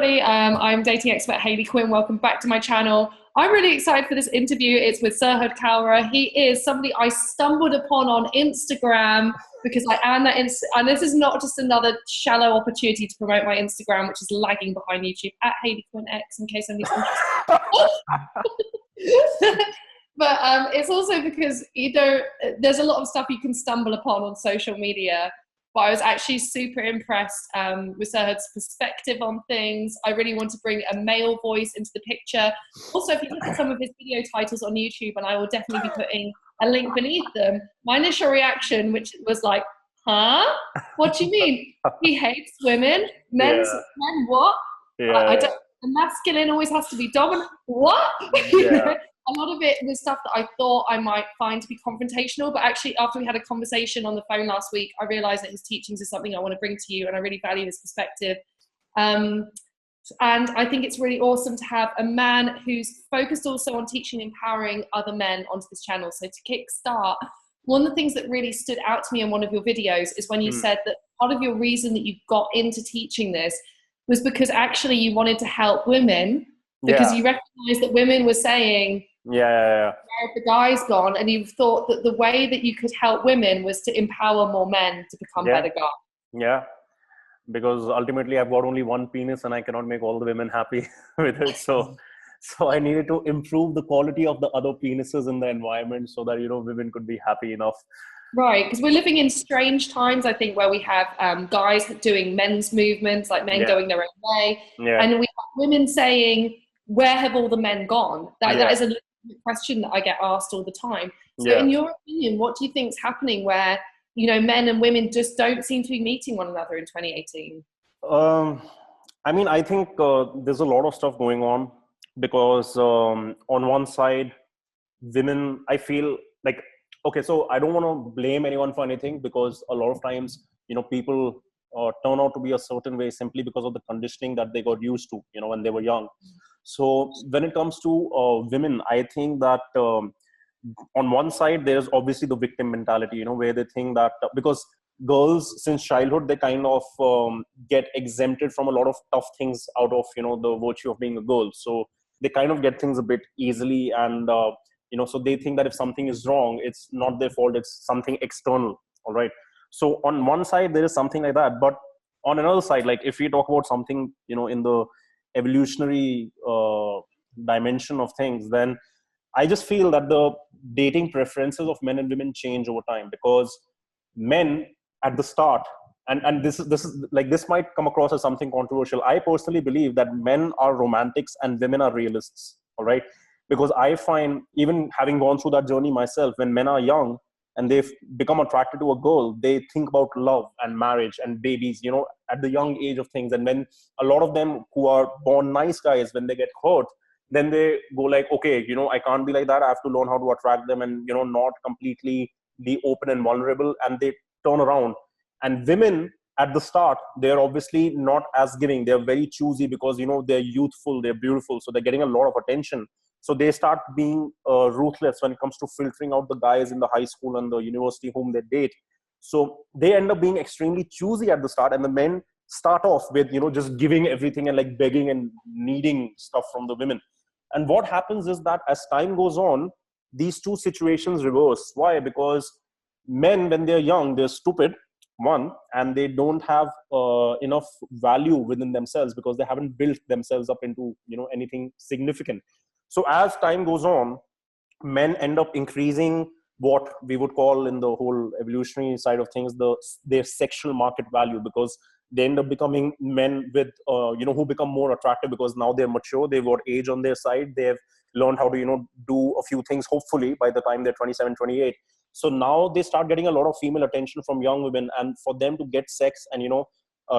everybody. I'm dating expert Hayley Quinn. Welcome back to my channel. I'm really excited for this interview. It's with Sirhud. He is somebody I stumbled upon on Instagram because I am that and this is not just another shallow opportunity to promote my Instagram, which is lagging behind YouTube at Hayley Quinn X, in case anybody's interested. But it's also because, you know, there's a lot of stuff you can stumble upon on social media. But I was actually super impressed with Sirhud's perspective on things. I really want to bring a male voice into the picture. Also, if you look at some of his video titles on YouTube, and I will definitely be putting a link beneath them, my initial reaction, which was like, huh? What do you mean? He hates women? Men what? I don't, the masculine always has to be dominant. What? Yeah. A lot of it was stuff that I thought I might find to be confrontational, but actually after we had a conversation on the phone last week, I realized that his teachings is something I want to bring to you, and I really value his perspective. And I think it's really awesome to have a man who's focused also on teaching and empowering other men onto this channel. So to kickstart, one of the things that really stood out to me in one of your videos is when you said that part of your reason that you got into teaching this was because actually you wanted to help women, because you recognized that women were saying, where have the guys gone? And you thought that the way that you could help women was to empower more men to become better guys. Yeah, because ultimately I've got only one penis and I cannot make all the women happy with it. So I needed to improve the quality of the other penises in the environment so that, you know, women could be happy enough. Right, because we're living in strange times, I think, where we have guys doing men's movements, like men going their own way. And we have women saying, where have all the men gone? That is a question that I get asked all the time. So in your opinion, what do you think is happening where, you know, men and women just don't seem to be meeting one another in 2018? I mean, I think there's a lot of stuff going on because on one side, women, I feel like, okay, so I don't want to blame anyone for anything, because a lot of times, you know, people turn out to be a certain way simply because of the conditioning that they got used to, you know, when they were young. So when it comes to women, I think that on one side, there's obviously the victim mentality, you know, where they think that because girls since childhood, they kind of get exempted from a lot of tough things out of, you know, the virtue of being a girl. So they kind of get things a bit easily, and, you know, so they think that if something is wrong, it's not their fault, it's something external. All right. So on one side, there is something like that. But on another side, like if we talk about something, you know, in the evolutionary dimension of things, then I just feel that the dating preferences of men and women change over time, because men at the start, and this is like, this might come across as something controversial. I personally believe that men are romantics and women are realists. All right. Because I find, even having gone through that journey myself, when men are young and they've become attracted to a girl, they think about love and marriage and babies, you know, at the young age of things. And when a lot of them who are born nice guys, when they get hurt, then they go like, okay, you know, I can't be like that. I have to learn how to attract them and, you know, not completely be open and vulnerable. And they turn around. And women at the start, they're obviously not as giving. They're very choosy because, you know, they're youthful, they're beautiful. So they're getting a lot of attention. So they start being ruthless when it comes to filtering out the guys in the high school and the university whom they date. So they end up being extremely choosy at the start, and the men start off with, you know, just giving everything and like begging and needing stuff from the women. And what happens is that as time goes on, these two situations reverse. Why? Because men, when they're young, they're stupid, one, and they don't have enough value within themselves because they haven't built themselves up into, you know, anything significant. So as time goes on, men end up increasing what we would call, in the whole evolutionary side of things, their sexual market value, because they end up becoming men with, you know, who become more attractive because now they're mature, they've got age on their side, they've learned how to, you know, do a few things, hopefully by the time they're 27, 28. So now they start getting a lot of female attention from young women, and for them to get sex and, you know,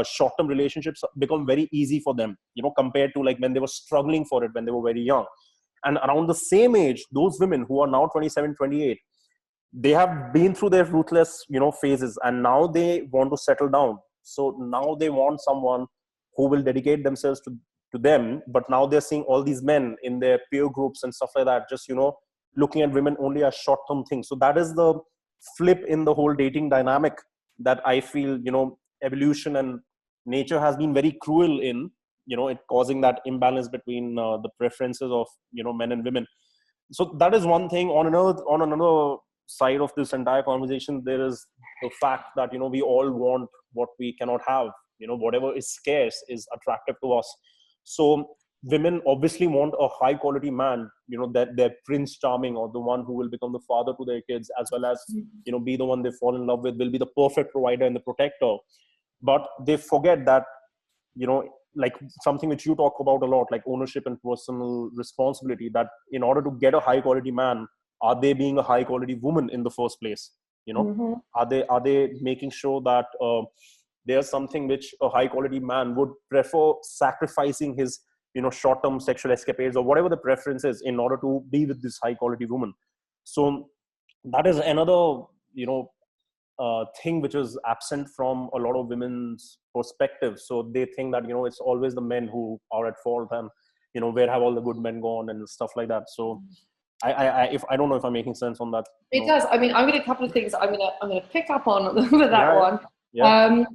short-term relationships become very easy for them, you know, compared to like when they were struggling for it when they were very young. And around the same age, those women who are now 27, 28, they have been through their ruthless, you know, phases, and now they want to settle down. So now they want someone who will dedicate themselves to them. But now they're seeing all these men in their peer groups and stuff like that, just, you know, looking at women only as short-term things. So that is the flip in the whole dating dynamic that I feel, you know, evolution and nature has been very cruel in, it causing that imbalance between the preferences of men and women. So that is one thing. On another side of this entire conversation, there is the fact that we all want what we cannot have. Whatever is scarce is attractive to us. So women obviously want a high quality man, that their prince charming, or the one who will become the father to their kids, as well as be the one they fall in love with, will be the perfect provider and the protector. But they forget that, like something which you talk about a lot, like ownership and personal responsibility, that in order to get a high quality man, are they being a high quality woman in the first place? Are they making sure that there's something which a high quality man would prefer sacrificing his short-term sexual escapades or whatever the preference is in order to be with this high quality woman? So that is another thing which is absent from a lot of women's perspective. So they think that it's always the men who are at fault, and where have all the good men gone and stuff like that. So I don't know if I'm making sense on that. It does. I mean, I'm going to a couple of things I'm going to pick up on with that one. Yeah.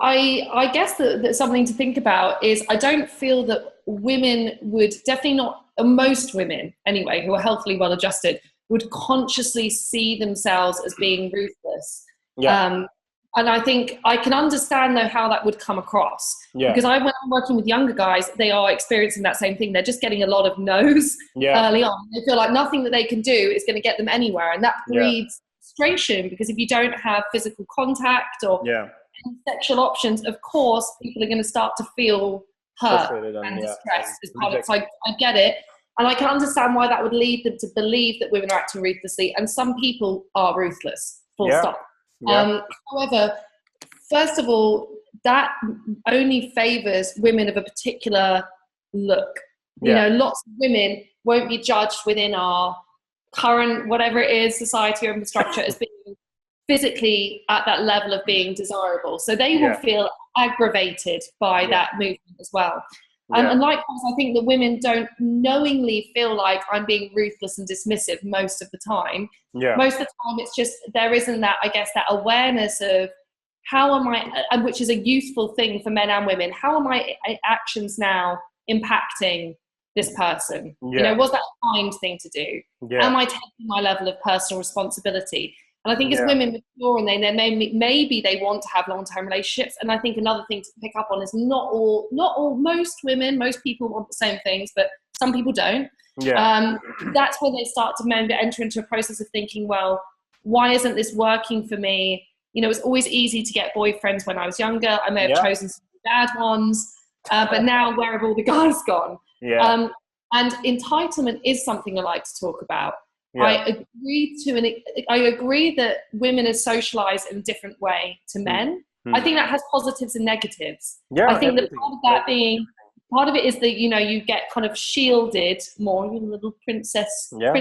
I guess that something to think about is, I don't feel that women would, definitely not most women anyway, who are healthily well adjusted, would consciously see themselves as being ruthless. And I think I can understand though how that would come across, because when I'm working with younger guys, they are experiencing that same thing. They're just getting a lot of no's early on. They feel like nothing that they can do is going to get them anywhere, and that breeds frustration, because if you don't have physical contact or sexual options, of course people are going to start to feel hurt and distressed as part of it. So I get it, and I can understand why that would lead them to believe that women are acting ruthlessly, and some people are ruthless, full stop. However, first of all, that only favors women of a particular look. Lots of women won't be judged within our current, whatever it is, society or infrastructure, as being physically at that level of being desirable. So they will feel aggravated by that movement as well. And likewise, I think that women don't knowingly feel like I'm being ruthless and dismissive most of the time. Most of the time, it's just, there isn't that, I guess, that awareness of how am I, and which is a useful thing for men and women, how are my actions now impacting this person? Was that a kind thing to do? Am I taking my level of personal responsibility? And I think as women mature, and they maybe they want to have long-term relationships. And I think another thing to pick up on is most women, most people want the same things, but some people don't. That's when they start to enter into a process of thinking, well, why isn't this working for me? It's always easy to get boyfriends when I was younger. I may have chosen some bad ones, but now where have all the guys gone? And entitlement is something I like to talk about. I agree that women are socialized in a different way to men. I think that has positives and negatives. I think that part of it is that you get kind of shielded more, you little princess. But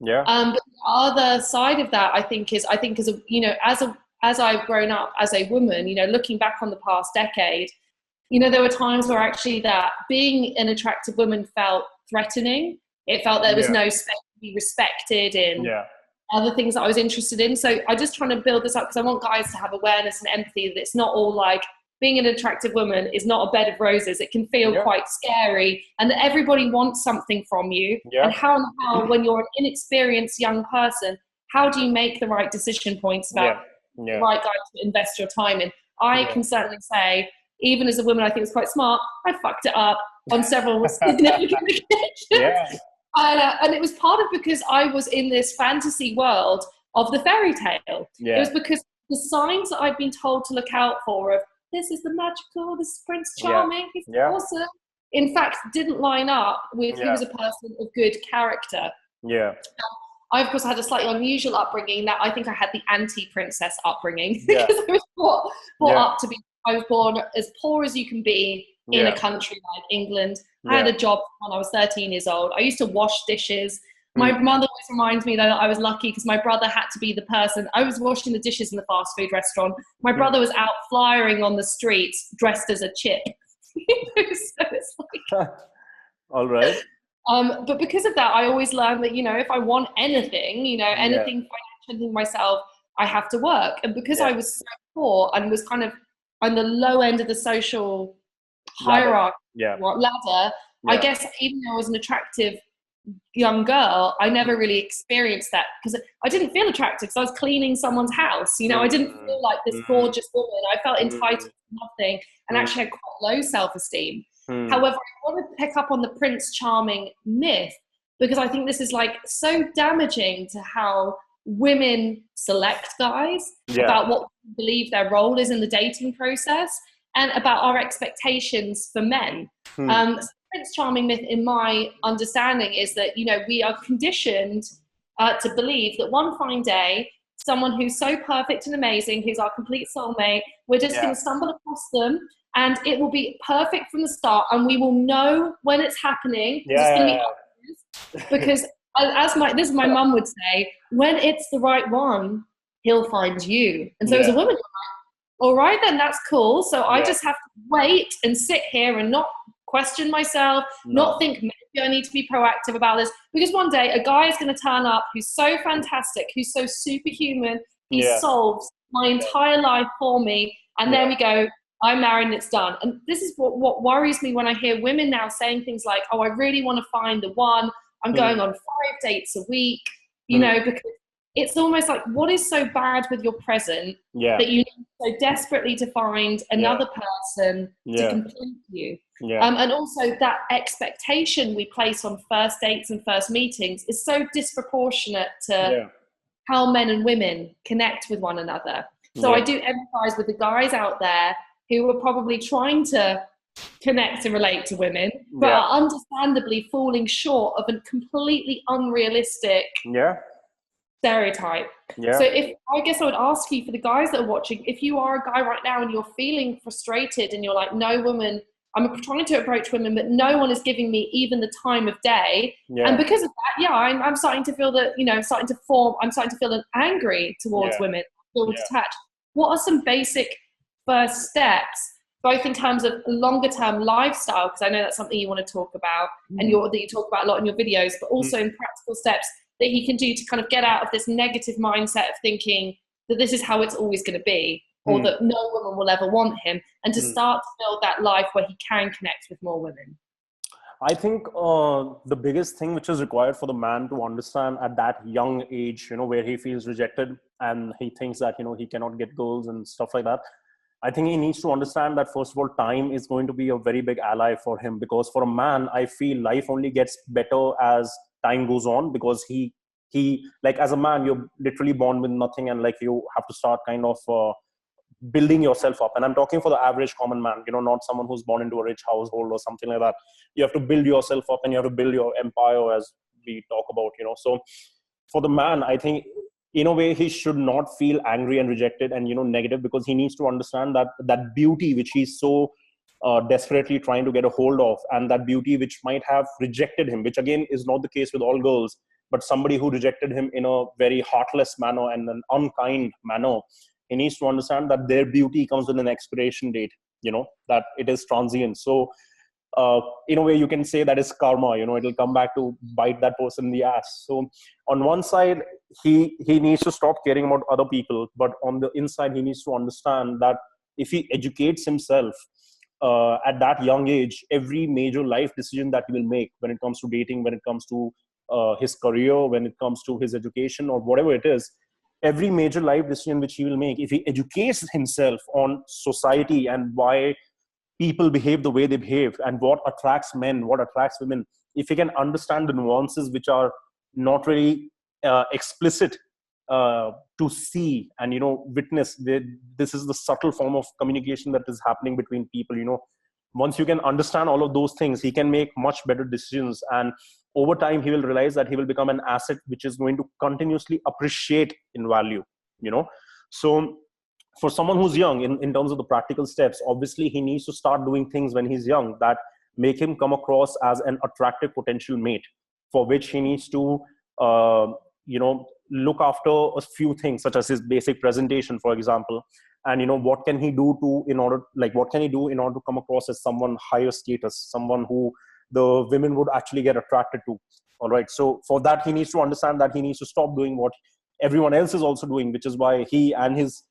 the other side of that, I think as I've grown up as a woman, looking back on the past decade, there were times where actually that being an attractive woman felt threatening. It felt there was no space to be respected in other things that I was interested in. So I'm just trying to build this up because I want guys to have awareness and empathy that it's not all like being an attractive woman is not a bed of roses. It can feel quite scary, and that everybody wants something from you. And how when you're an inexperienced young person, how do you make the right decision points about the right guy to invest your time in? I can certainly say, even as a woman, I think it's quite smart. I fucked it up on several significant occasions. And it was part of because I was in this fantasy world of the fairy tale. It was because the signs that I'd been told to look out for of this is the magical, this is Prince Charming, he's awesome, in fact, didn't line up with who was a person of good character. I, of course, had a slightly unusual upbringing. That I think I had the anti-princess upbringing because I was brought up to be. I was born as poor as you can be in a country like England. I had a job when I was 13 years old. I used to wash dishes. My mother always reminds me that I was lucky because my brother had to be the person. I was washing the dishes in the fast food restaurant. My brother was out flyering on the streets dressed as a chip. So it's like, all right. But because of that, I always learned that, if I want anything, anything financial myself, I have to work. And because I was so poor and was kind of on the low end of the social hierarchy, Yeah. ladder. Yeah. I guess even though I was an attractive young girl, I never really experienced that because I didn't feel attractive because I was cleaning someone's house. You know, I didn't feel like this gorgeous woman. I felt entitled to nothing and actually had quite low self-esteem. However, I want to pick up on the Prince Charming myth because I think this is like so damaging to how women select guys, about what we believe their role is in the dating process, and about our expectations for men. Prince Charming myth, in my understanding, is that, you know, we are conditioned to believe that one fine day, someone who's so perfect and amazing, who's our complete soulmate, we're just going to stumble across them, and it will be perfect from the start, and we will know when it's happening. It's going to be obvious, because as my mum would say, when it's the right one, he'll find you. And so as a woman, I'm like, all right, then that's cool. So I just have to wait and sit here and not question myself, not think maybe I need to be proactive about this, because one day a guy is going to turn up who's so fantastic, who's so superhuman, he solves my entire life for me, and there we go, I'm married and it's done. And this is what worries me when I hear women now saying things like, oh, I really want to find the one, I'm going on 5 dates a week, you know, because it's almost like, what is so bad with your present that you need so desperately to find another person to complete you? And also that expectation we place on first dates and first meetings is so disproportionate to how men and women connect with one another. So I do empathize with the guys out there who are probably trying to connect and relate to women, but are understandably falling short of a completely unrealistic stereotype. So I guess I would ask you, for the guys that are watching, if you are a guy right now and you're feeling frustrated and you're like, no woman, I'm trying to approach women, but no one is giving me even the time of day. And because of that, I'm starting to feel that, you know, I'm starting to feel angry towards women, feel detached. What are some basic first steps, both in terms of longer term lifestyle, because I know that's something you want to talk about and that you talk about a lot in your videos, but also in practical steps that he can do to kind of get out of this negative mindset of thinking that this is how it's always going to be, or that no woman will ever want him, and to start to build that life where he can connect with more women? I think the biggest thing which is required for the man to understand at that young age, you know, where he feels rejected and he thinks that, you know, he cannot get girls and stuff like that, I think he needs to understand that, first of all, time is going to be a very big ally for him, because for a man, I feel life only gets better as time goes on, because he like, as a man, you're literally born with nothing, and like you have to start kind of building yourself up. And I'm talking for the average common man, you know, not someone who's born into a rich household or something like that. You have to build yourself up, and you have to build your empire, as we talk about, you know. So for the man, I think in a way he should not feel angry and rejected and, you know, negative, because he needs to understand that beauty which he's so desperately trying to get a hold of, and that beauty which might have rejected him, which again is not the case with all girls, but somebody who rejected him in a very heartless manner and an unkind manner, he needs to understand that their beauty comes with an expiration date, you know, that it is transient. So in a way you can say that is karma, you know, it'll come back to bite that person in the ass. So on one side, he needs to stop caring about other people, but on the inside, he needs to understand that if he educates himself at that young age, every major life decision that he will make, when it comes to dating, when it comes to his career, when it comes to his education or whatever it is, every major life decision which he will make, if he educates himself on society and why people behave the way they behave and what attracts men, what attracts women, if he can understand the nuances which are not really explicit to see and, you know, witness, this is the subtle form of communication that is happening between people, you know. Once you can understand all of those things, he can make much better decisions, and over time he will realize that he will become an asset which is going to continuously appreciate in value, you know. So for someone who's young, in terms of the practical steps, obviously he needs to start doing things when he's young that make him come across as an attractive potential mate, for which he needs to you know, look after a few things, such as his basic presentation, for example. And, you know, what can he do to come across as someone higher status, someone who the women would actually get attracted to. All right. So for that, he needs to understand that he needs to stop doing what everyone else is also doing, which is why he and his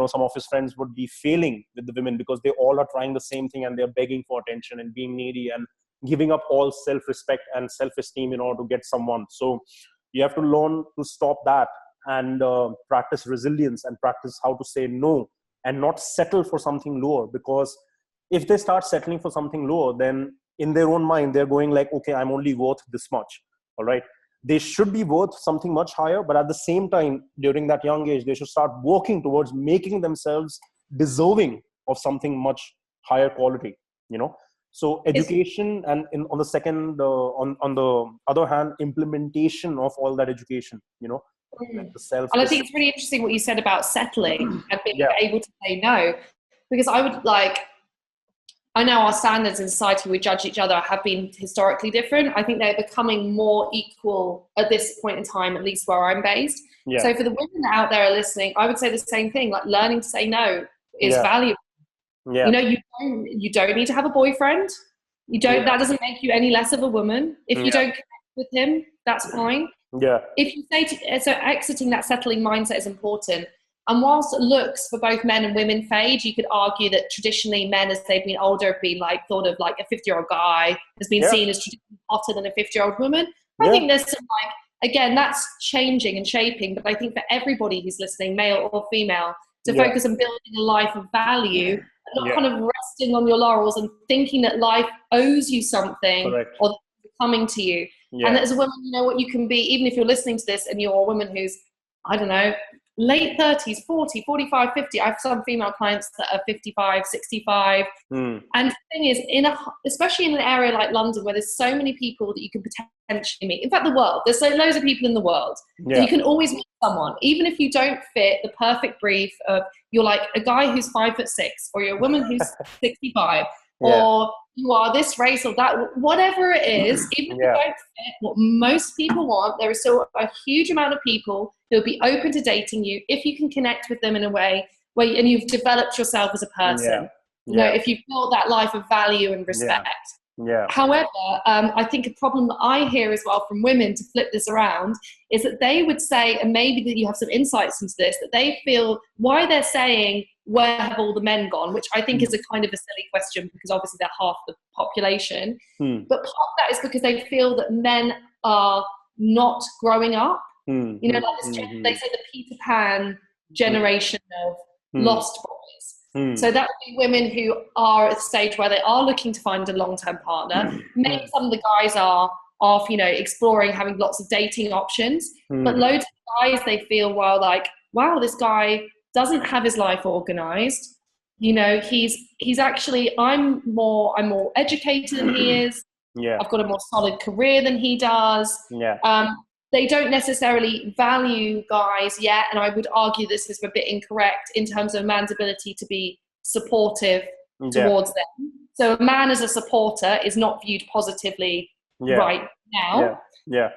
some of his friends would be failing with the women because they all are trying the same thing and they're begging for attention and being needy and giving up all self-respect and self-esteem in order to get someone. So you have to learn to stop that and practice resilience and practice how to say no and not settle for something lower. Because if they start settling for something lower, then in their own mind, they're going like, okay, I'm only worth this much. All right. They should be worth something much higher. But at the same time, during that young age, they should start working towards making themselves deserving of something much higher quality, So education and on the other hand, implementation of all that education, like the self. And I think it's really interesting what you said about settling and being able to say no, because I know our standards in society, we judge each other, have been historically different. I think they're becoming more equal at this point in time, at least where I'm based. Yeah. So for the women out there listening, I would say the same thing, like learning to say no is valuable. Yeah. You don't need to have a boyfriend. That doesn't make you any less of a woman. If you don't connect with him, that's fine. Yeah. If you so exiting that settling mindset is important. And whilst looks for both men and women fade, you could argue that traditionally men, as they've been older, have been thought of like a 50-year-old guy has been seen as traditionally hotter than a 50-year-old woman. I think there's some again, that's changing and shaping. But I think for everybody who's listening, male or female, to focus on building a life of value, not kind of resting on your laurels and thinking that life owes you something or coming to you. Yeah. And as a woman, you know what you can be, even if you're listening to this and you're a woman who's, I don't know, late 30s, 40, 45, 50. I have some female clients that are 55, 65. And the thing is, especially in an area like London where there's so many people that you can potentially meet. In fact, the world, there's loads of people in the world. Yeah. You can always meet someone, even if you don't fit the perfect brief of you're like a guy who's 5'6", or you're a woman who's 65, or you are this race or that, whatever it is, even if you don't fit what most people want, there is still a huge amount of people who will be open to dating you if you can connect with them in a way where and you've developed yourself as a person. If you build that life of value and respect. Yeah. However, I think a problem that I hear as well from women, to flip this around, is that they would say, and maybe that you have some insights into this, that they feel why they're saying, where have all the men gone? Which I think is a kind of a silly question, because obviously they're half the population. But part of that is because they feel that men are not growing up. Like this, they say the Peter Pan generation of lost boys. So that would be women who are at a stage where they are looking to find a long-term partner. Maybe some of the guys are exploring, having lots of dating options. But loads of guys, they feel, wow, this guy doesn't have his life organized. He's actually, I'm more educated than he is. Yeah. I've got a more solid career than he does. Yeah. They don't necessarily value guys yet, and I would argue this is a bit incorrect in terms of a man's ability to be supportive towards them. So a man as a supporter is not viewed positively right now. Yeah.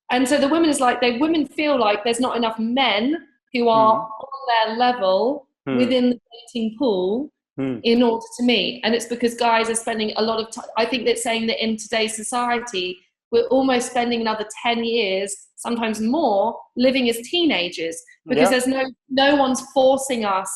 And so the women is women feel like there's not enough men who are on their level within the dating pool in order to meet. And it's because guys are spending a lot of time. I think they're saying that in today's society, we're almost spending another 10 years, sometimes more, living as teenagers, because there's no one's forcing us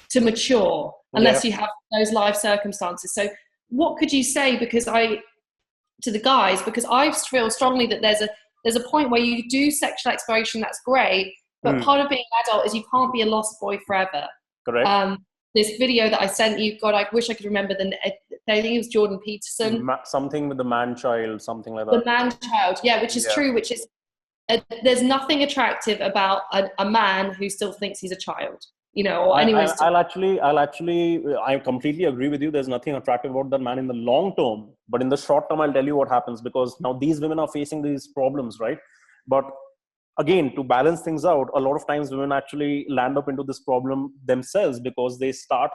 to mature unless you have those life circumstances. So what could you say to the guys, because I feel strongly that there's a point where you do sexual exploration, that's great, but part of being an adult is you can't be a lost boy forever. Correct. This video that I sent you, God, I wish I could remember I think it was Jordan Peterson. Something with the man-child, something like that. The man-child, which is true, which is, there's nothing attractive about a man who still thinks he's a child, or anyone. I completely agree with you. There's nothing attractive about that man in the long term, but in the short term, I'll tell you what happens, because now these women are facing these problems, right? But again, to balance things out, a lot of times women actually land up into this problem themselves, because they start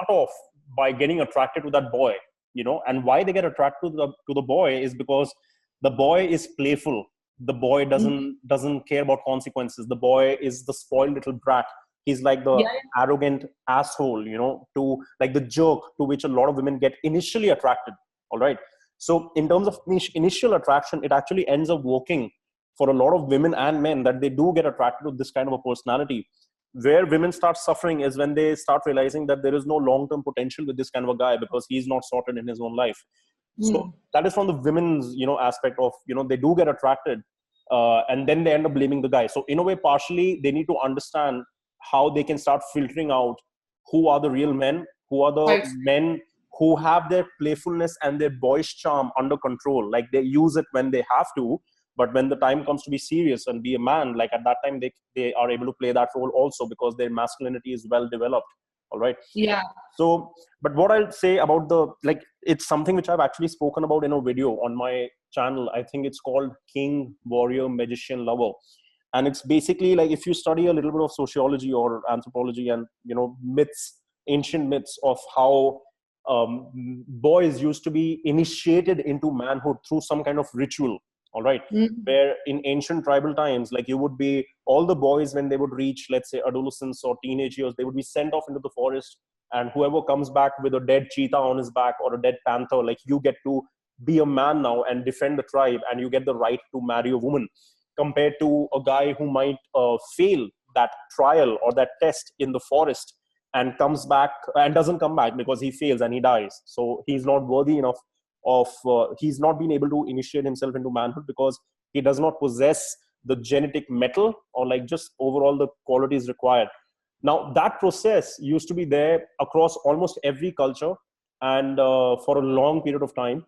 off by getting attracted to that boy, and why they get attracted to the boy is because the boy is playful. The boy doesn't care about consequences. The boy is the spoiled little brat. He's like the arrogant asshole, to like the jerk to which a lot of women get initially attracted. All right. So in terms of initial attraction, it actually ends up working for a lot of women and men, that they do get attracted to this kind of a personality. where women start suffering is when they start realizing that there is no long-term potential with this kind of a guy because he's not sorted in his own life. So that is from the women's, aspect of, they do get attracted, and then they end up blaming the guy. So in a way, partially, they need to understand how they can start filtering out who are the real men, who are the men who have their playfulness and their boyish charm under control. Like they use it when they have to, but when the time comes to be serious and be a man, like at that time, they are able to play that role also because their masculinity is well developed. All right. Yeah. So, but what I'll say about it's something which I've actually spoken about in a video on my channel. I think it's called King, Warrior, Magician, Lover. And it's basically like, if you study a little bit of sociology or anthropology and, myths, ancient myths of how boys used to be initiated into manhood through some kind of ritual. All right. Where in ancient tribal times, like you would be, all the boys, when they would reach, let's say, adolescence or teenage years, they would be sent off into the forest, and whoever comes back with a dead cheetah on his back or a dead panther, like you get to be a man now and defend the tribe, and you get the right to marry a woman, compared to a guy who might fail that trial or that test in the forest and comes back and doesn't come back because he fails and he dies. So he's not worthy enough of he's not been able to initiate himself into manhood because he does not possess the genetic metal or like just overall the qualities required. Now that process used to be there across almost every culture and for a long period of time.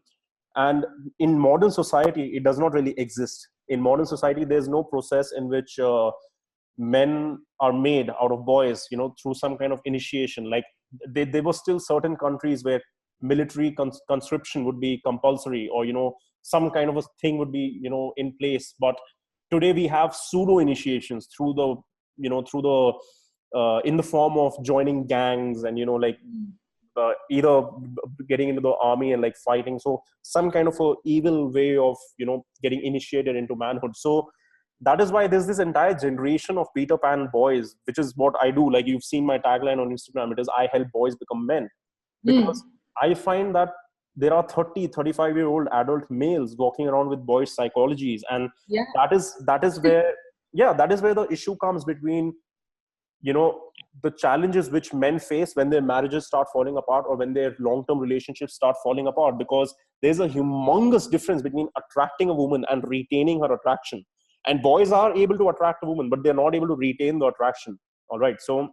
And in modern society, it does not really exist. In modern society, there's no process in which men are made out of boys, through some kind of initiation. Like there were still certain countries where military conscription would be compulsory, or some kind of a thing would be in place. But today we have pseudo initiations through the in the form of joining gangs and either getting into the army and like fighting. So some kind of a evil way of getting initiated into manhood. So that is why there's this entire generation of Peter Pan boys, which is what I do. Like you've seen my tagline on Instagram, it is I help boys become men. Because I find that there are 35-year-old adult males walking around with boyish psychologies. And that is where the issue comes between, the challenges which men face when their marriages start falling apart or when their long-term relationships start falling apart, because there's a humongous difference between attracting a woman and retaining her attraction. And boys are able to attract a woman, but they're not able to retain the attraction. All right. So,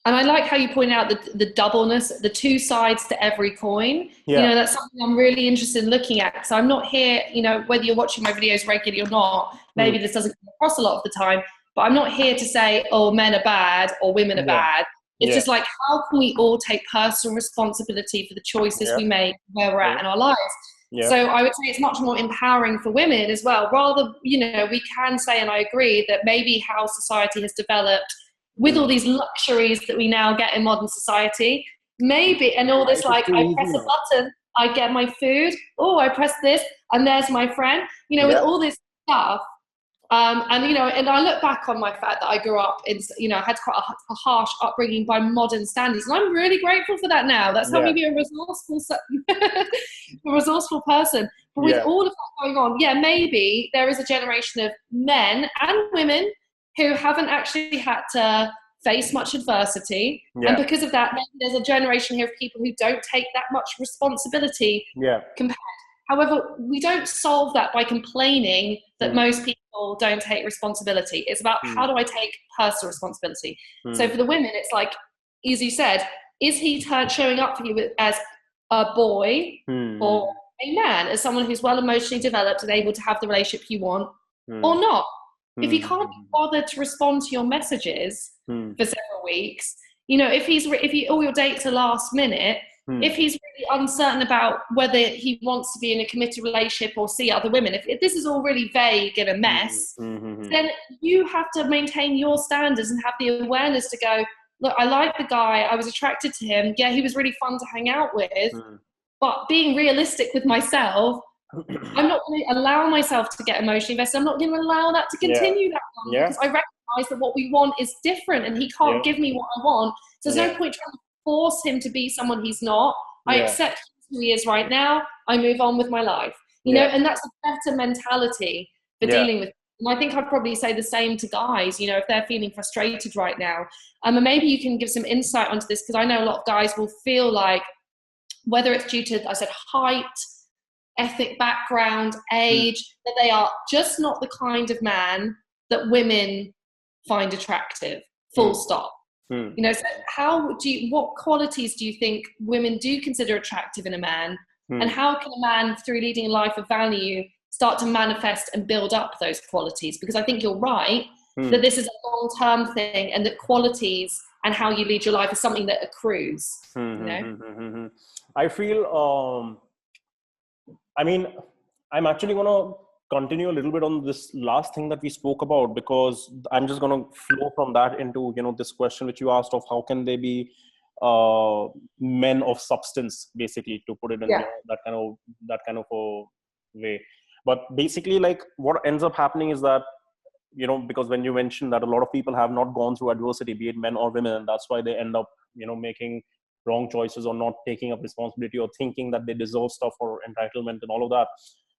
and I like how you point out the doubleness, the two sides to every coin. Yeah. That's something I'm really interested in looking at. So I'm not here, whether you're watching my videos regularly or not, maybe this doesn't come across a lot of the time, but I'm not here to say, oh, men are bad or women are bad. It's just like, how can we all take personal responsibility for the choices we make, where we're at in our lives? Yeah. So I would say it's much more empowering for women as well. Rather, we can say, and I agree, that maybe how society has developed with all these luxuries that we now get in modern society, maybe, and all this, like, I press a button, I get my food, oh, I press this, and there's my friend, with all this stuff. And I look back on my fact that I grew up in, I had quite a harsh upbringing by modern standards, and I'm really grateful for that now. That's helped me be a resourceful person. But with all of that going on, maybe there is a generation of men and women who haven't actually had to face much adversity. And because of that, maybe there's a generation here of people who don't take that much responsibility compared. However, we don't solve that by complaining that most people don't take responsibility. It's about how do I take personal responsibility? So for the women, it's like, as you said, is he showing up for you as a boy or a man, as someone who's well emotionally developed and able to have the relationship you want or not? If he can't bother to respond to your messages for several weeks, if all your dates are last minute, if he's really uncertain about whether he wants to be in a committed relationship or see other women, if this is all really vague and a mess, then you have to maintain your standards and have the awareness to go, look, I like the guy, I was attracted to him, he was really fun to hang out with, but being realistic with myself, I'm not going to allow myself to get emotionally invested. I'm not going to allow that to continue that long because I recognize that what we want is different and he can't give me what I want. So there's no point trying to force him to be someone he's not. I accept who he is right now. I move on with my life. And that's a better mentality for dealing with And I think I'd probably say the same to guys, you know, if they're feeling frustrated right now. And maybe you can give some insight onto this, because I know a lot of guys will feel like, whether it's due to, I said, height, ethnic background, age, that they are just not the kind of man that women find attractive, full stop. You know, so what qualities do you think women do consider attractive in a man? And how can a man, through leading a life of value, start to manifest and build up those qualities? Because I think you're right that this is a long-term thing, and that qualities and how you lead your life is something that accrues. You know? I feel, I mean, I'm actually going to continue a little bit on this last thing that we spoke about, because I'm just going to flow from that into, you know, this question which you asked of how can they be men of substance, basically, to put it in that kind of a way. But basically, like, what ends up happening is that, you know, because when you mentioned that a lot of people have not gone through adversity, be it men or women, and that's why they end up, you know, making wrong choices or not taking up responsibility or thinking that they deserve stuff or entitlement and all of that,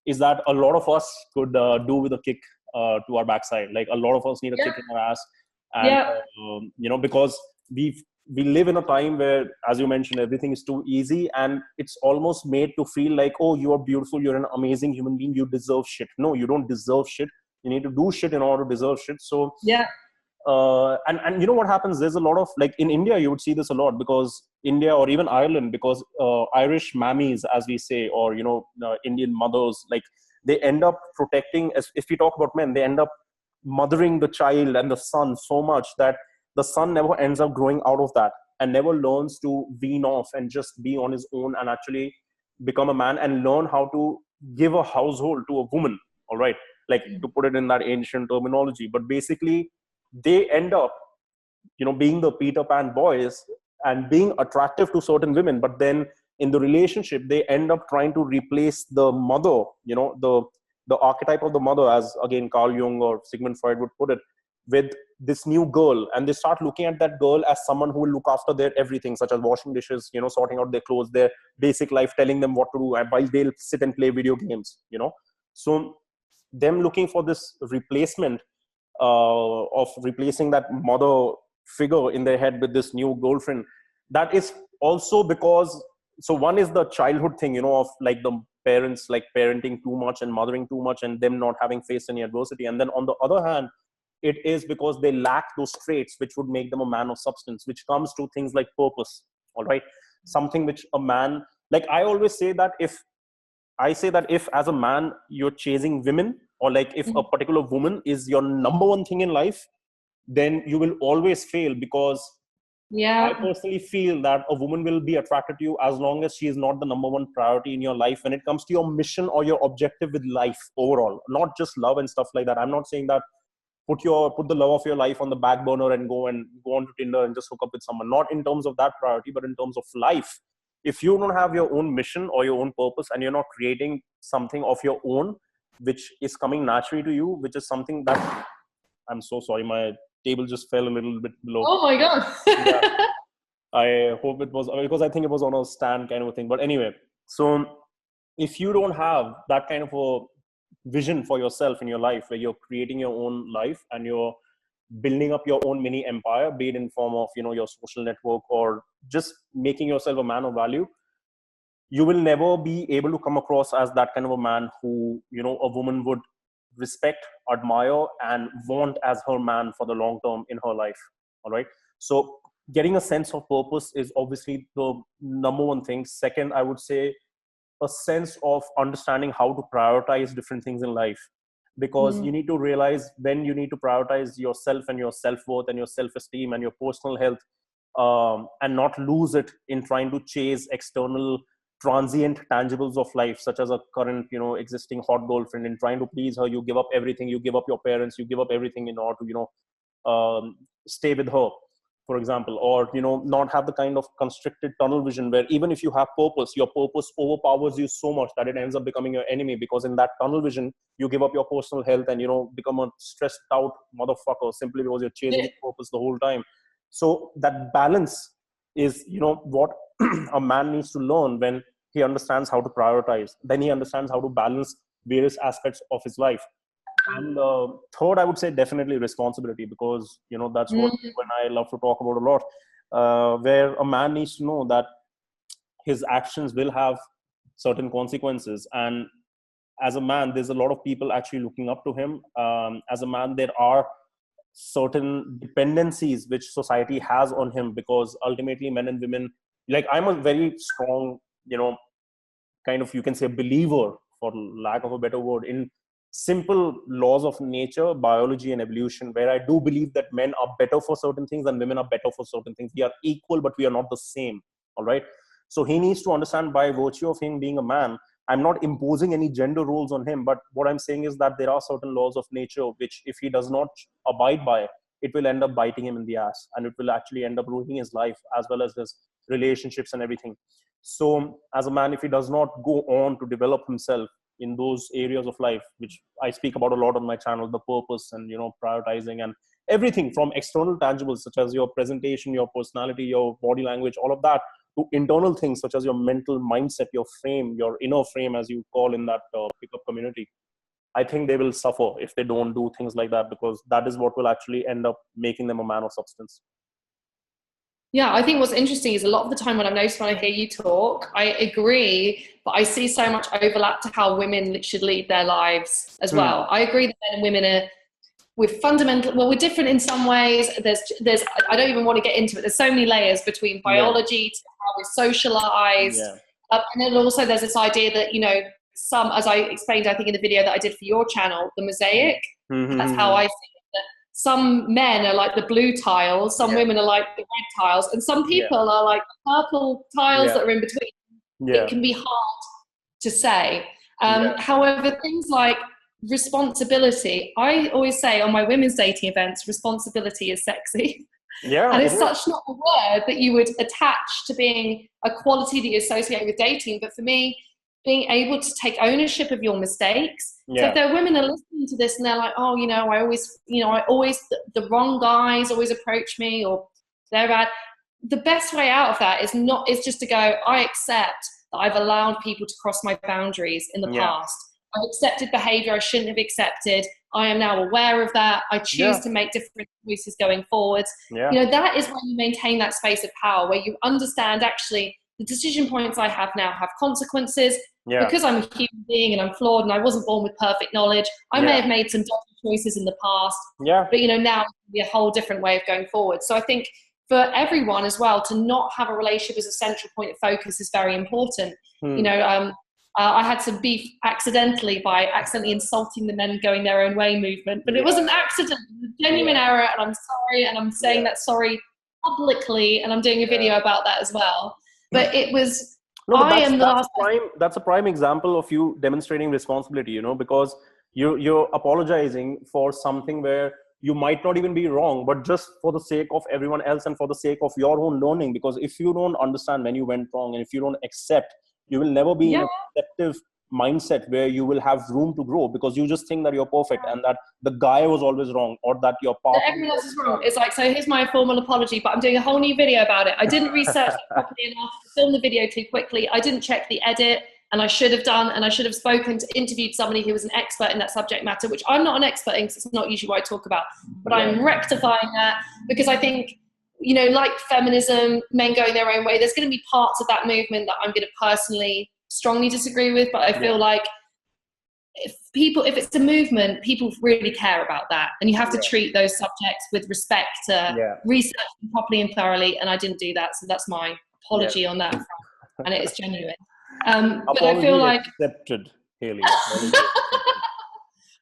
is that a lot of us could do with a kick to our backside. Like, a lot of us need a kick in our ass. And, you know, because we live in a time where, as you mentioned, everything is too easy, and it's almost made to feel like, oh, you are beautiful, you're an amazing human being, you deserve shit. No, you don't deserve shit. You need to do shit in order to deserve shit. So and you know what happens, there's a lot of, like, in India you would see this a lot, because India, or even Ireland, because Irish mammies, as we say, or, you know, Indian mothers, like, they end up protecting, as if we talk about men, they end up mothering the child and the son so much that the son never ends up growing out of that, and never learns to wean off and just be on his own and actually become a man and learn how to give a household to a woman. All right, like, to put it in that ancient terminology. But basically, they end up, you know, being the Peter Pan boys and being attractive to certain women, but then in the relationship they end up trying to replace the mother, you know, the archetype of the mother, as again Carl Jung or Sigmund Freud would put it, with this new girl. And they start looking at that girl as someone who will look after their everything, such as washing dishes, you know, sorting out their clothes, their basic life, telling them what to do, while they'll sit and play video games, you know. So them looking for this replacement, of replacing that mother figure in their head with this new girlfriend, that is also because, so one is the childhood thing, you know, of, like, the parents, like, parenting too much and mothering too much and them not having faced any adversity. And then on the other hand, it is because they lack those traits which would make them a man of substance, which comes to things like purpose. All right, something which a man, like, I always say that if as a man you're chasing women, or like if a particular woman is your number one thing in life, then you will always fail, because I personally feel that a woman will be attracted to you as long as she is not the number one priority in your life when it comes to your mission or your objective with life overall, not just love and stuff like that. I'm not saying that put the love of your life on the back burner and go on to Tinder and just hook up with someone, not in terms of that priority, but in terms of life. If you don't have your own mission or your own purpose, and you're not creating something of your own which is coming naturally to you, which is something that, I'm so sorry, my table just fell a little bit below. Oh my god. Yeah. I hope it was, because I think it was on a stand kind of a thing. But anyway, so if you don't have that kind of a vision for yourself in your life, where you're creating your own life and you're building up your own mini empire, be it in form of, you know, your social network or just making yourself a man of value, you will never be able to come across as that kind of a man who, you know, a woman would respect, admire, and want as her man for the long term in her life. All right, so getting a sense of purpose is obviously the number one thing. Second, I would say a sense of understanding how to prioritize different things in life, because you need to realize when you need to prioritize yourself and your self-worth and your self-esteem and your personal health, and not lose it in trying to chase external transient tangibles of life, such as a current, you know, existing hot girlfriend. In trying to please her, you give up everything, you give up your parents, you give up everything in order to, you know, stay with her, for example. Or, you know, not have the kind of constricted tunnel vision where even if you have purpose, your purpose overpowers you so much that it ends up becoming your enemy, because in that tunnel vision you give up your personal health and, you know, become a stressed out motherfucker simply because you're chasing purpose the whole time. So that balance is, you know, what a man needs to learn. When he understands how to prioritize, then he understands how to balance various aspects of his life. And third, I would say definitely responsibility, because, that's what you and I love to talk about a lot, where a man needs to know that his actions will have certain consequences. And as a man, there's a lot of people actually looking up to him. As a man, there are certain dependencies which society has on him, because ultimately men and women, like, I'm a very strong, kind of, you can say, believer, for lack of a better word, in simple laws of nature, biology and evolution, where I do believe that men are better for certain things and women are better for certain things. We are equal, but we are not the same. All right. So he needs to understand, by virtue of him being a man, I'm not imposing any gender roles on him, but what I'm saying is that there are certain laws of nature which, if he does not abide by, it will end up biting him in the ass, and it will actually end up ruining his life as well as his relationships and everything. So as a man, if he does not go on to develop himself in those areas of life, which I speak about a lot on my channel, the purpose and, prioritizing and everything from external tangibles, such as your presentation, your personality, your body language, all of that, to internal things such as your mental mindset, your frame, your inner frame, as you call in that pickup community, I think they will suffer if they don't do things like that, because that is what will actually end up making them a man of substance. Yeah, I think what's interesting is a lot of the time when I've noticed when I hear you talk, I agree, but I see so much overlap to how women should lead their lives as well. I agree that men and women we're different in some ways. There's I don't even want to get into it. There's so many layers between biology to how we're socialized. And then also there's this idea that, some, as I explained, I think in the video that I did for your channel, the mosaic, that's how I see it. That some men are like the blue tiles, some women are like the red tiles, and some people are like the purple tiles that are in between. It can be hard to say. However, things like responsibility, I always say on my women's dating events, responsibility is sexy. And it's such not a word that you would attach to being a quality that you associate with dating. But for me, being able to take ownership of your mistakes. So if there are women are listening to this and they're like, oh, I always, the wrong guys always approach me, or they're bad. The best way out of that is just to go, I accept that I've allowed people to cross my boundaries in the past. I've accepted behavior I shouldn't have accepted. I am now aware of that. I choose to make different choices going forwards. That is when you maintain that space of power, where you understand actually the decision points I have now have consequences. Because I'm a human being and I'm flawed and I wasn't born with perfect knowledge. I may have made some dodgy choices in the past. But now it can be a whole different way of going forward. So I think for everyone as well, to not have a relationship as a central point of focus is very important. I had some beef accidentally by accidentally insulting the men going their own way movement, but it was an accident, it was a genuine error, and I'm sorry, and I'm saying that sorry publicly, and I'm doing a video about that as well. But it was, that's a prime example of you demonstrating responsibility, because you're apologizing for something where you might not even be wrong, but just for the sake of everyone else and for the sake of your own learning. Because if you don't understand when you went wrong, and if you don't accept, you will never be in a receptive mindset where you will have room to grow, because you just think that you're perfect and that the guy was always wrong, or that your partner, everyone else is wrong. It's like, so here's my formal apology, but I'm doing a whole new video about it. I didn't research it properly enough, film the video too quickly. I didn't check the edit, and I should have done, and I should have interviewed somebody who was an expert in that subject matter, which I'm not an expert in, because it's not usually what I talk about, but I'm rectifying that, because I think, like feminism, men going their own way, there's going to be parts of that movement that I'm going to personally strongly disagree with, but I feel like if it's a movement, people really care about that, and you have to treat those subjects with respect, research them properly and thoroughly, and I didn't do that, so that's my apology on that front, and it is genuine. But I feel like accepted, Hayley.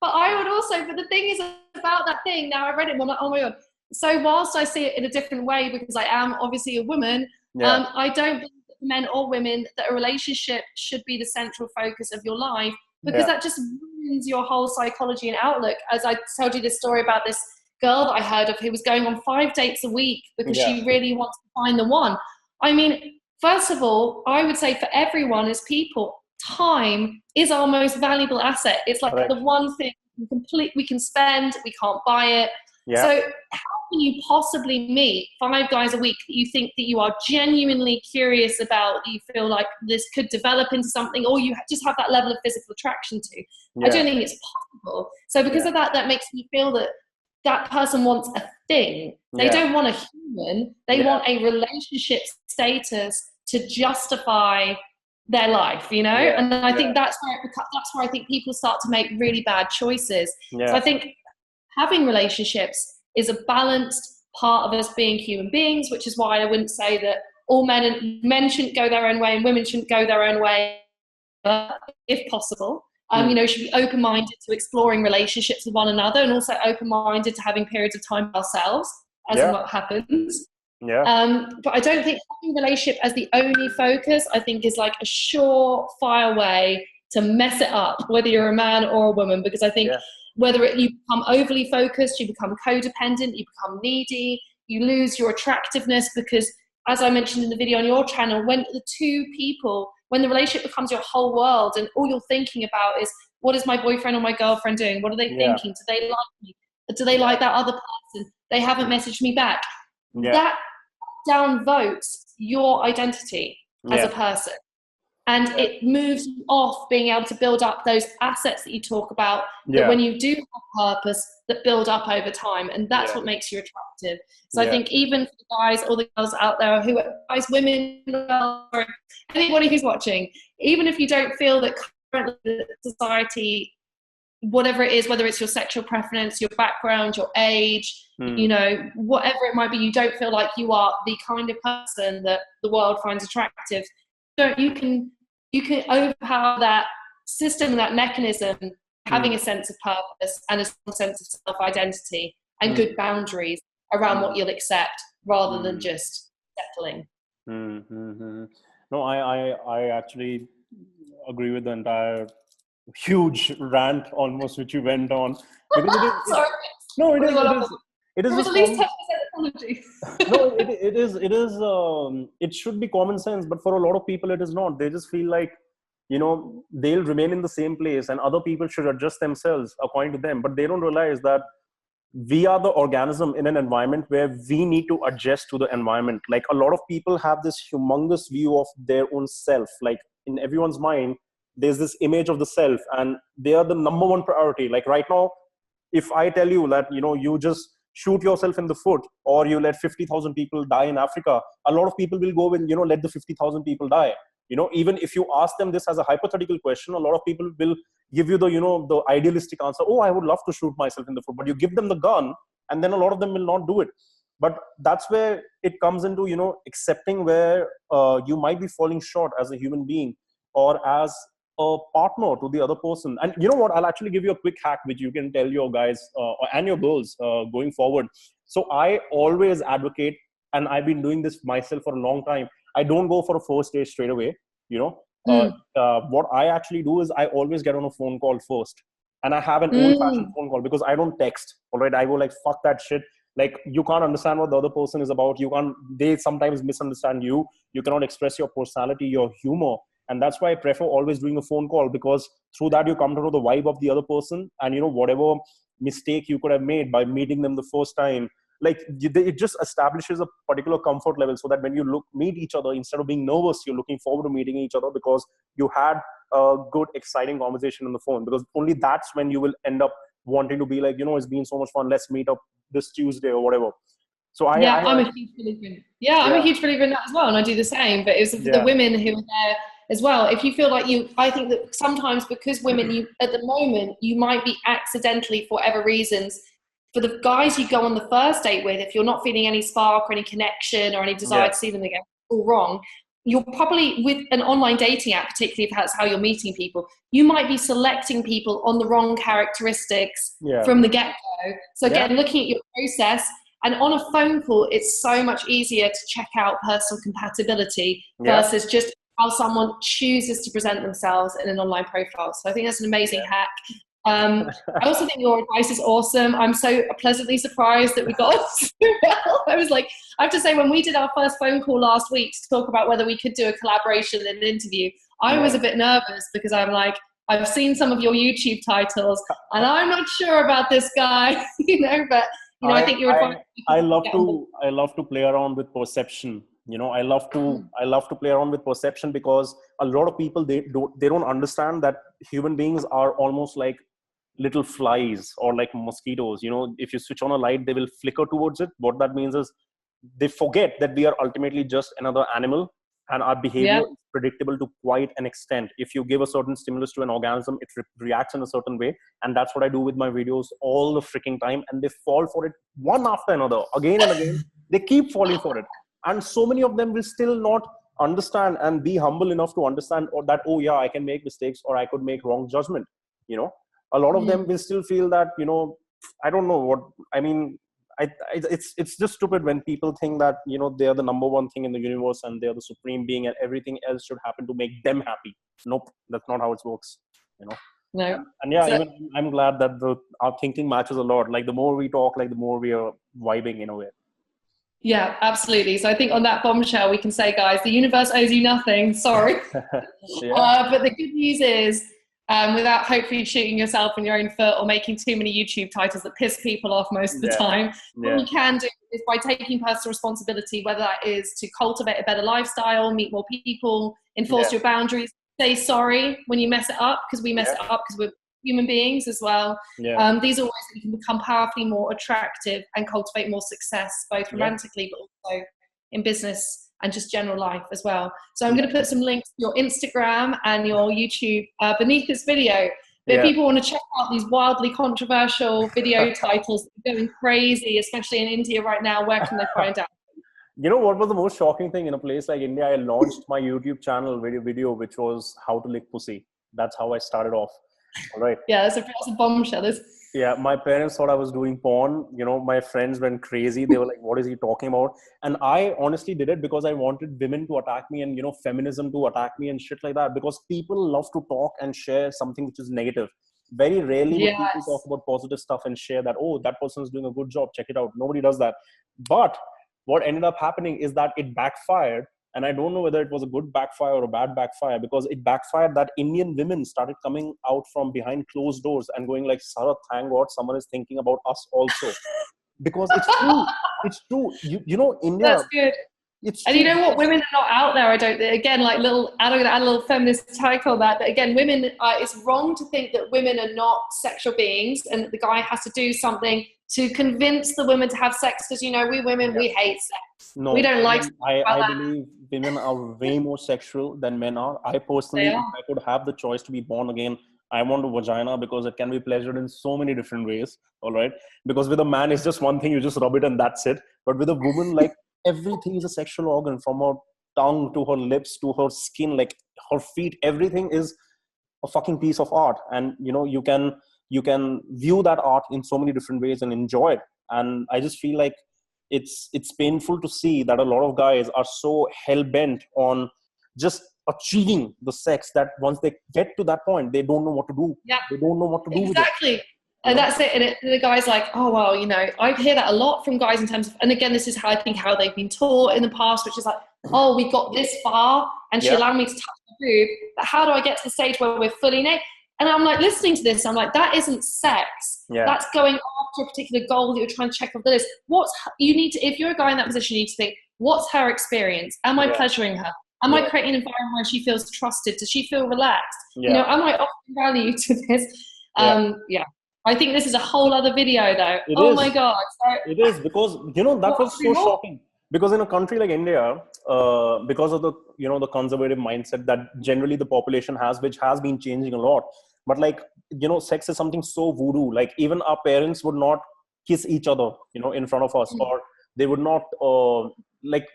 But I would also, but the thing is about that thing, now I read it, I'm like, oh my God. So whilst I see it in a different way, because I am obviously a woman, I don't believe that men or women that a relationship should be the central focus of your life, because that just ruins your whole psychology and outlook. As I told you this story about this girl that I heard of who was going on 5 dates a week because she really wants to find the one. I mean, first of all, I would say for everyone as people, time is our most valuable asset. It's like the one thing we can spend, we can't buy it. So how you possibly meet 5 guys a week that you think that you are genuinely curious about, that you feel like this could develop into something, or you just have that level of physical attraction to. I don't think it's possible. So because of that, that makes me feel that that person wants a thing. They don't want a human. They want a relationship status to justify their life, you know? And I think that's where I think people start to make really bad choices. So I think having relationships is a balanced part of us being human beings, which is why I wouldn't say that all men shouldn't go their own way and women shouldn't go their own way, if possible. You know, should be open-minded to exploring relationships with one another, and also open-minded to having periods of time ourselves, as in what happens. But I don't think having a relationship as the only focus, I think, is like a surefire way to mess it up, whether you're a man or a woman, because I think whether you become overly focused, you become codependent, you become needy, you lose your attractiveness, because as I mentioned in the video on your channel, when the two people, when the relationship becomes your whole world and all you're thinking about is, what is my boyfriend or my girlfriend doing? What are they thinking? Do they like me? Do they like that other person? They haven't messaged me back. That downvotes your identity as a person. And it moves you off being able to build up those assets that you talk about, that when you do have purpose, that build up over time. And that's what makes you attractive. So I think even for the guys or the girls out there, who are guys, women, or anybody who's watching, even if you don't feel that currently society, whatever it is, whether it's your sexual preference, your background, your age, you know, whatever it might be, you don't feel like you are the kind of person that the world finds attractive. You can overpower that system, that mechanism, having a sense of purpose and a sense of self-identity and good boundaries around what you'll accept, rather than just settling. No, I actually agree with the entire huge rant almost which you went on. Because it is at least 10% apology. No, it should be common sense, but for a lot of people it is not. They just feel like, you know, they'll remain in the same place and other people should adjust themselves according to them. But they don't realize that we are the organism in an environment where we need to adjust to the environment. Like, a lot of people have this humongous view of their own self. Like, in everyone's mind, there's this image of the self, and they are the number one priority. Like right now, if I tell you that, you know, you just shoot yourself in the foot, or you let 50,000 people die in Africa, a lot of people will go and, you know, let the 50,000 people die. You know, even if you ask them this as a hypothetical question, a lot of people will give you the, you know, the idealistic answer. Oh, I would love to shoot myself in the foot. But you give them the gun, and then a lot of them will not do it. But that's where it comes into, you know, accepting where you might be falling short as a human being or as a partner to the other person. And you know what, I'll actually give you a quick hack which you can tell your guys and your girls going forward. So I always advocate, and I've been doing this myself for a long time, I don't go for a first date straight away, you know. What I actually do is I always get on a phone call first, and I have an old-fashioned phone call, because I don't text. All right, I go like, fuck that shit. Like, you can't understand what the other person is about. They sometimes misunderstand you. You cannot express your personality, your humor. And that's why I prefer always doing a phone call, because through that you come to know the vibe of the other person, and, you know, whatever mistake you could have made by meeting them the first time, like, it just establishes a particular comfort level, so that when you meet each other, instead of being nervous, you're looking forward to meeting each other, because you had a good, exciting conversation on the phone. Because only that's when you will end up wanting to be like, you know, it's been so much fun, let's meet up this Tuesday or whatever. So I'm a huge believer in. I'm a huge believer in that as well, and I do the same. But it's for the women who are there as well. If you feel like I think that sometimes, because women, at the moment, you might be accidentally, for whatever reasons, for the guys you go on the first date with, if you're not feeling any spark or any connection or any desire to see them again, all wrong. You're probably, with an online dating app, particularly if that's how you're meeting people, you might be selecting people on the wrong characteristics from the get-go. So again, looking at your process, and on a phone call, it's so much easier to check out personal compatibility versus just how someone chooses to present themselves in an online profile. So I think that's an amazing hack. I also think your advice is awesome. I'm so pleasantly surprised that we got on so well. I was like, I have to say, when we did our first phone call last week to talk about whether we could do a collaboration and an interview, I was a bit nervous, because I'm like, I've seen some of your YouTube titles and I'm not sure about this guy, you know, but You know, I think your advice. I love to play around with perception. You know, I love to play around with perception, because a lot of people, they don't understand that human beings are almost like little flies or like mosquitoes. You know, if you switch on a light, they will flicker towards it. What that means is they forget that we are ultimately just another animal, and our behavior Yeah. is predictable to quite an extent. If you give a certain stimulus to an organism, it reacts in a certain way. And that's what I do with my videos all the freaking time. And they fall for it one after another, again and again. They keep falling for it. And so many of them will still not understand and be humble enough to understand, or that, oh yeah, I can make mistakes, or I could make wrong judgment. You know, a lot of them will still feel that, you know, I don't know what, I mean, it's just stupid when people think that, you know, they're the number one thing in the universe and they're the supreme being and everything else should happen to make them happy. Nope, that's not how it works, you know. No. And yeah, So, even I'm glad that our thinking matches a lot. Like the more we talk, like the more we are vibing in a way. yeah, absolutely. So I think on that bombshell, we can say, guys, the universe owes you nothing. Sorry. Yeah. But the good news is, without hopefully shooting yourself in your own foot or making too many YouTube titles that piss people off most of the time, what you can do is by taking personal responsibility, whether that is to cultivate a better lifestyle, meet more people, enforce your boundaries, say sorry when you mess it up, because we mess it up because we're human beings as well. These are ways that you can become powerfully more attractive and cultivate more success, both romantically but also in business and just general life as well. So I'm going to put some links to your Instagram and your YouTube beneath this video. But if people want to check out these wildly controversial video titles that are going crazy, especially in India right now, where can they find out? You know what was the most shocking thing? In a place like India, I launched my YouTube channel video, which was how to lick pussy. That's how I started off. All right. Yeah, that's a bombshell. Yeah, my parents thought I was doing porn. You know, my friends went crazy. They were like, what is he talking about? And I honestly did it because I wanted women to attack me and, you know, feminism to attack me and shit like that. Because people love to talk and share something which is negative. Very rarely would people talk about positive stuff and share that, oh, that person is doing a good job, check it out. Nobody does that. But what ended up happening is that it backfired. And I don't know whether it was a good backfire or a bad backfire, because it backfired that Indian women started coming out from behind closed doors and going like, Sarah, thank God someone is thinking about us also. Because it's true. It's true. You know, India. That's good. And you know what? Women are not out there. Again, like I'm going to add a little feminist take on that. But again, women, it's wrong to think that women are not sexual beings and that the guy has to do something to convince the women to have sex. Because, you know, we women, we hate sex. No, we don't like I believe women are way more sexual than men are. I personally, if I could have the choice to be born again, I want a vagina, because it can be pleasured in so many different ways. All right. Because with a man, it's just one thing, you just rub it and that's it. But with a woman, like, everything is a sexual organ, from her tongue to her lips to her skin, like her feet, everything is a fucking piece of art. And, you know, you can view that art in so many different ways and enjoy it. And I just feel like it's painful to see that a lot of guys are so hell-bent on just achieving the sex that once they get to that point, they don't know what to do. They don't know what to do with it. Exactly. And that's it. And the guy's like, oh, well, you know, I hear that a lot from guys in terms of, and again, this is how I think how they've been taught in the past, which is like, oh, we got this far and she allowed me to touch the boob, but how do I get to the stage where we're fully naked? And I'm like, listening to this, I'm like, that isn't sex. That's going after a particular goal that you're trying to check off the list. You need to, if you're a guy in that position, you need to think, what's her experience? Am I pleasuring her? Am I creating an environment where she feels trusted? Does she feel relaxed? You know, am I offering value to this? I think this is a whole other video though. My God. It is, because, you know, that was so shocking. Because in a country like India, because of the, you know, the conservative mindset that generally the population has, which has been changing a lot. But like, you know, sex is something so voodoo. Like even our parents would not kiss each other, you know, in front of us, or they would not, like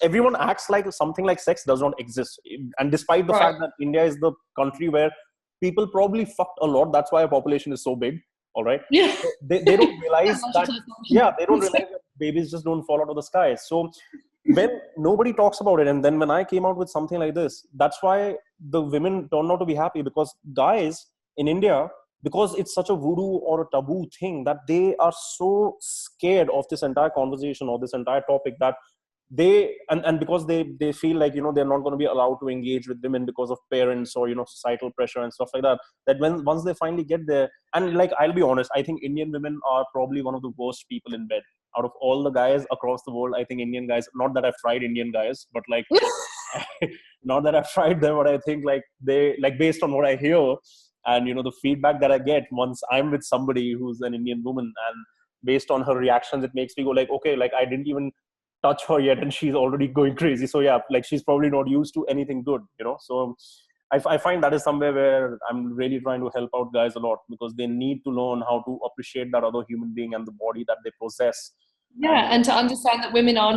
everyone acts like something like sex does not exist. And despite the fact that India is the country where people probably fucked a lot, that's why our population is so big. All right. Yeah. So they don't realize that. They don't realize that babies just don't fall out of the sky. So when nobody talks about it, and then when I came out with something like this, that's why the women turned out to be happy. Because guys in India, because it's such a voodoo or a taboo thing, that they are so scared of this entire conversation or this entire topic, that and because they feel like, they're not going to be allowed to engage with women because of parents or, societal pressure and stuff like that, that once they finally get there, and like, I'll be honest, I think Indian women are probably one of the worst people in bed out of all the guys across the world. I think Indian guys, not that I've tried Indian guys, but like not that I've tried them, but I think like they, like, based on what I hear and the feedback that I get once I'm with somebody who's an Indian woman, and based on her reactions, it makes me go like, okay, like I didn't even touch her yet and she's already going crazy. So yeah, like she's probably not used to anything good, so I find that is somewhere where I'm really trying to help out guys a lot, because they need to learn how to appreciate that other human being and the body that they possess. Yeah, and to understand that women are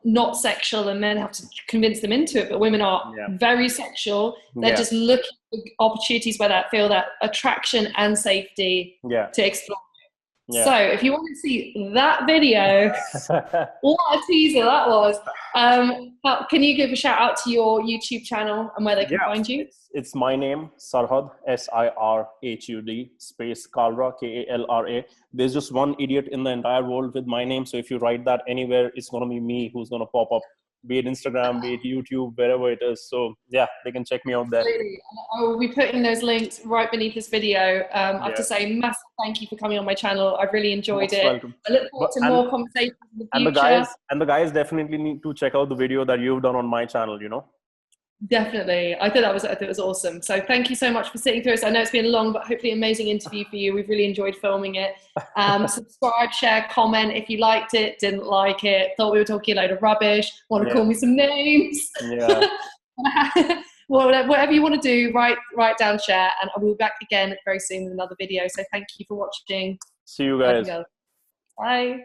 not sexual and men have to convince them into it, but women are very sexual. They're just looking for opportunities where they feel that attraction and safety to explore. Yeah. So if you want to see that video, what a teaser that was. Can you give a shout out to your YouTube channel and where they can find you? It's my name, Sirhud, Sirhud, space Kalra, Kalra. There's just one idiot in the entire world with my name. So if you write that anywhere, it's going to be me who's going to pop up, be it Instagram, be it YouTube, wherever it is. So yeah, they can check me out there. Absolutely. I will be putting those links right beneath this video. I have to say massive thank you for coming on my channel. I've really enjoyed it. Welcome. I look forward to more conversations in the future. And the guys definitely need to check out the video that you've done on my channel, Definitely. I thought it was awesome. So thank you so much for sitting through us. I know it's been a long but hopefully amazing interview for you. We've really enjoyed filming it. Subscribe, share, comment if you liked it, didn't like it, thought we were talking a load of rubbish, want to call me some names. Yeah. Well, whatever you want to do, write down, share, and I will be back again very soon with another video. So thank you for watching. See you guys. Bye.